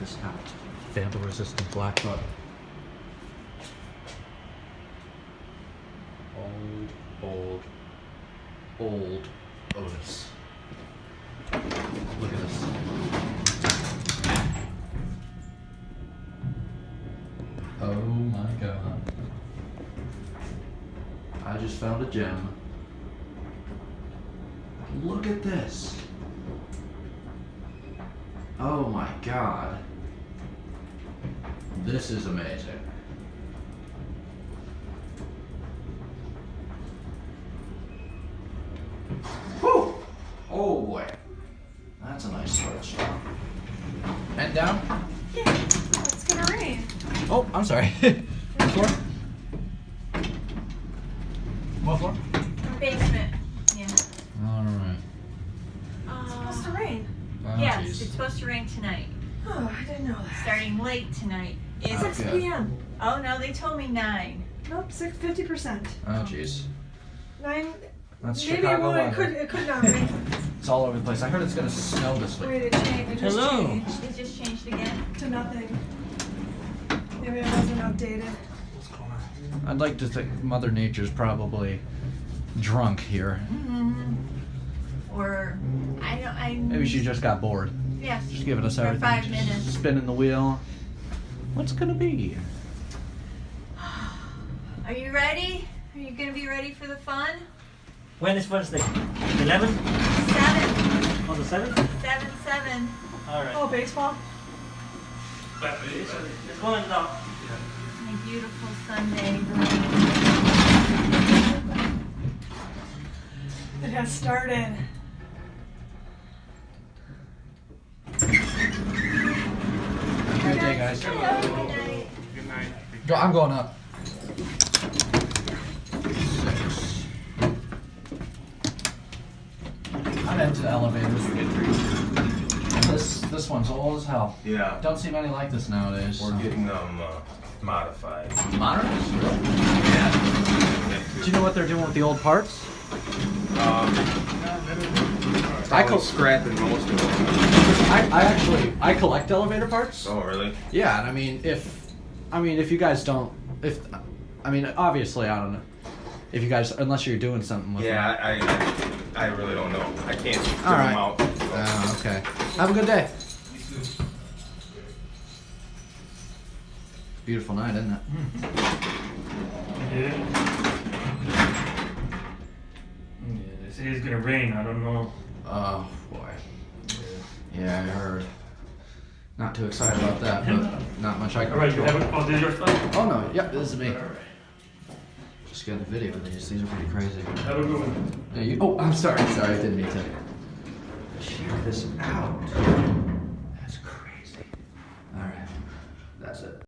this hat. Vandal resistant black button. Old Otis. Look at this. Oh my god. I just found a gem. Look at this. Oh my god. This is amazing. Whew! Oh boy. That's a nice stretch. Head down. Yeah, it's gonna rain. Oh, I'm sorry. What floor? What floor? Basement. Yeah. Alright. It's supposed to rain. Oh, Yes, geez. it's supposed to rain tonight. Oh, I didn't know that. Starting late tonight. Is Okay. 6 p.m. Oh no, they told me 9. Nope, 50%. Oh jeez. 9. That's Maybe Chicago it weather. could not rain. It's all over the place. I heard it's gonna snow this week. Wait, it changed. It just Hello. changed It just changed again. to nothing. Maybe it wasn't updated. I'd like to think Mother Nature's probably drunk here. Mm-hmm. Or I Maybe she just got bored. Yes. Just giving us For everything. 5 just minutes. Spinning the wheel. What's it gonna be? Are you ready? Are you gonna be ready for the fun? When is Wednesday? 11? 7. On the 7th? 7. Alright. Oh, baseball? It's going now. My beautiful Sunday. It has started. Good day, guys. Good night. I'm going up. 6. I'm into elevators. This one's old as hell. Yeah, Don't see many like this nowadays. we're getting them modified. Modern? Yeah. Do you know what they're doing with the old parts? I call scrapping most of them. I collect elevator parts. Oh, really? Yeah, and I mean if you guys don't, obviously I don't know if you guys, unless you're doing something with them. Yeah, I really don't know. I can't figure All right. them out. Okay. Have a good day. Beautiful night, isn't it? Yeah. They say it's gonna rain, I don't know. Oh boy. Yeah, I heard. Not too excited about that, but not much I can Alright, you control. haven't. Oh, this is your stuff? Oh no, yep, this is me. Alright. Just getting a video of these. These are pretty crazy. Have a good one. Yeah, oh, I'm sorry. Sorry, I didn't mean to. Check this out. That's crazy. All right, that's it.